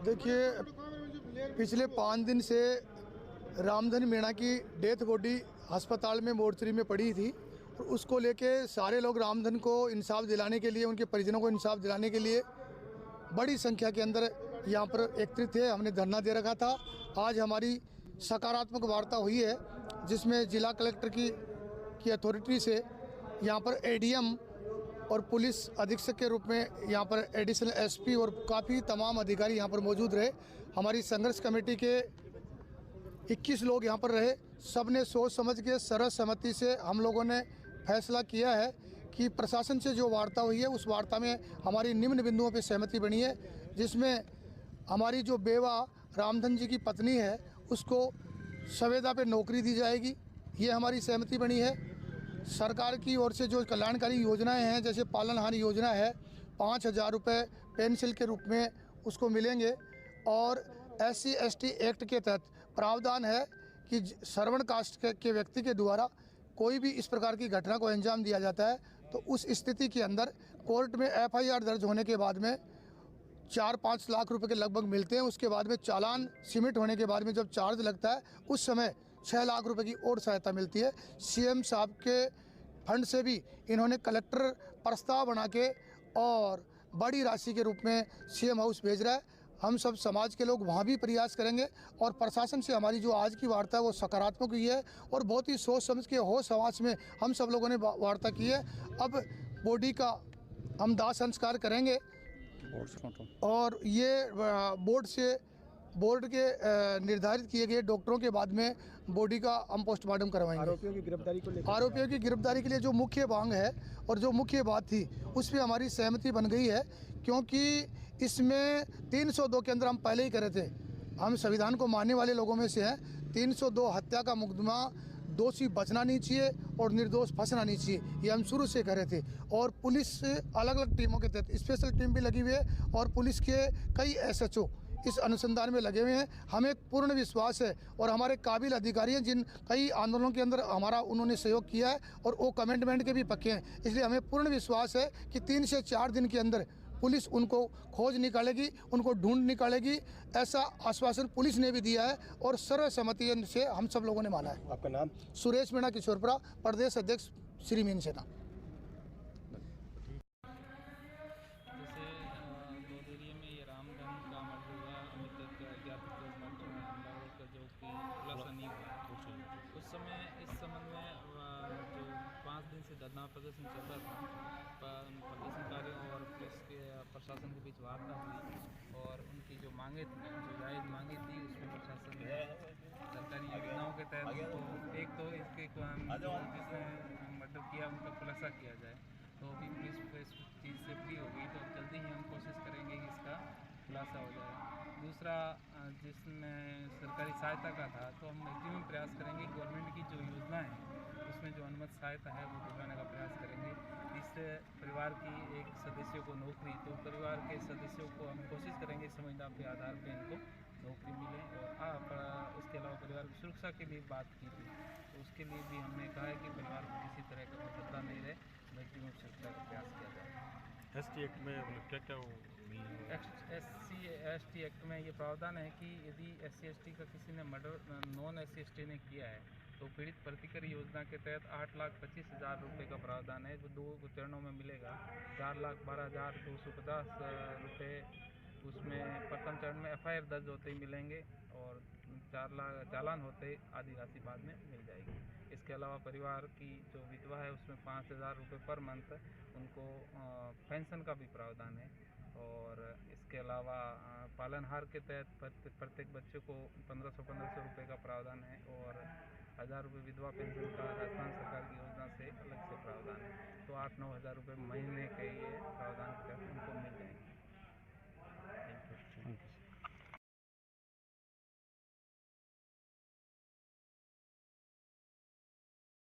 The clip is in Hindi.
देखिए, पिछले 5 दिन से रामधन मीणा की डेथ बॉडी अस्पताल में मोर्चरी में पड़ी थी और उसको लेके सारे लोग रामधन को इंसाफ दिलाने के लिए, उनके परिजनों को इंसाफ दिलाने के लिए बड़ी संख्या के अंदर यहाँ पर एकत्रित थे। हमने धरना दे रखा था। आज हमारी सकारात्मक वार्ता हुई है, जिसमें जिला कलेक्टर की अथॉरिटी से यहाँ पर एडीएम और पुलिस अधीक्षक के रूप में यहाँ पर एडिशनल एसपी और काफ़ी तमाम अधिकारी यहाँ पर मौजूद रहे। हमारी संघर्ष कमेटी के 21 लोग यहाँ पर रहे। सब ने सोच समझ के सर्वसम्मति से हम लोगों ने फैसला किया है कि प्रशासन से जो वार्ता हुई है उस वार्ता में हमारी निम्न बिंदुओं पर सहमति बनी है, जिसमें हमारी जो बेवा रामधन जी की पत्नी है उसको संविदा पे नौकरी दी जाएगी, ये हमारी सहमति बनी है। सरकार की ओर से जो कल्याणकारी योजनाएं हैं, जैसे पालनहार योजना है, 5,000 रुपये पेंशन के रूप में उसको मिलेंगे। और SC/ST एक्ट के तहत प्रावधान है कि श्रवण कास्ट के व्यक्ति के द्वारा कोई भी इस प्रकार की घटना को अंजाम दिया जाता है तो उस स्थिति के अंदर कोर्ट में FIR दर्ज होने के बाद में 4-5 लाख रुपए के लगभग मिलते हैं। उसके बाद में चालान सिमिट होने के बाद में जब चार्ज लगता है उस समय 6 लाख रुपए की और सहायता मिलती है। CM साहब के फंड से भी इन्होंने कलेक्टर प्रस्ताव बना के और बड़ी राशि के रूप में CM हाउस भेज रहा है। हम सब समाज के लोग वहाँ भी प्रयास करेंगे और प्रशासन से हमारी जो आज की वार्ता है वो सकारात्मक हुई है और बहुत ही सोच समझ के होश हवास में हम सब लोगों ने वार्ता की है। अब बॉडी का हम दाह संस्कार करेंगे और ये बोर्ड के निर्धारित किए गए डॉक्टरों के बाद में बॉडी का हम पोस्टमार्टम करवाएंगे। आरोपियों की गिरफ्तारी के लिए जो मुख्य मांग है और जो मुख्य बात थी उस पर हमारी सहमति बन गई है, क्योंकि इसमें 302 के अंदर हम पहले ही करे थे। हम संविधान को मानने वाले लोगों में से हैं। 302 हत्या का मुकदमा, दोषी बचना नहीं चाहिए और निर्दोष फंसना नहीं चाहिए, ये हम शुरू से करे थे। और पुलिस अलग अलग टीमों के तहत स्पेशल टीम भी लगी हुई है और पुलिस के कई SHO इस अनुसंधान में लगे हुए हैं। हमें पूर्ण विश्वास है और हमारे काबिल अधिकारी हैं जिन कई आंदोलनों के अंदर हमारा उन्होंने सहयोग किया है और वो कमिटमेंट के भी पक्के हैं। इसलिए हमें पूर्ण विश्वास है कि 3 से 4 दिन के अंदर पुलिस उनको खोज निकालेगी, उनको ढूंढ निकालेगी। ऐसा आश्वासन पुलिस ने भी दिया है और सर्वसम्मति से हम सब लोगों ने माना है। आपका नाम? सुरेश मीणा किशोरपुरा, प्रदेश अध्यक्ष श्री मीन सेना। उस समय इस संबंध में जो 5 दिन से धरना प्रदर्शन चल रहा था, प्रदर्शनकारियों और पुलिस के प्रशासन के बीच वार्ता हुई और उनकी जो मांगे थी, जो जायज़ मांगे थी, उसमें प्रशासन ने सरकारी योजनाओं के तहत तो एक तो इसके जिसने मर्डर किया उनका खुलासा किया जाए, तो अभी पुलिस इस चीज़ से फ्री हो गई, तो जल्दी ही हम कोशिश करेंगे कि इसका खुलासा हो जाए। दूसरा, जिसमें सरकारी सहायता का था, तो हम मैक्सिमम प्रयास करेंगे गवर्नमेंट की जो योजना है उसमें जो अनुमत सहायता है वो दिलाने का प्रयास करेंगे। इससे परिवार की एक सदस्यों को नौकरी, तो परिवार के सदस्यों को हम कोशिश करेंगे संविदा के आधार पर इनको नौकरी मिले। और उसके अलावा परिवार की सुरक्षा के लिए बात की थी, तो उसके लिए भी हमने कहा है कि परिवार को किसी तरह का खतरा नहीं रहे, मैक्सिमम सुरक्षा का प्रयास किया जाए। ST एक्ट में क्या SC/ST एक्ट में ये प्रावधान है कि यदि SC/ST का किसी ने मर्डर नॉन SC/ST ने किया है तो पीड़ित प्रतिकर योजना के तहत 8,25,000 रुपये का प्रावधान है, जो 2 चरणों में मिलेगा। 4,12,250 रुपये उसमें प्रथम चरण में FIR दर्ज होते ही मिलेंगे और 4 लाख चालान होते आधी राशि बाद में मिल जाएगी। इसके अलावा परिवार की जो विधवा है उसमें 5,000 रुपये पर मंथ उनको पेंशन का भी प्रावधान है। और इसके अलावा पालनहार के तहत प्रत्येक बच्चे को 1,500 रुपये का प्रावधान है और 1,000 रुपये विधवा पेंशन का राजस्थान सरकार की योजना से अलग से प्रावधान है। तो 8-9 हज़ार रुपये महीने के ये प्रावधान के तहत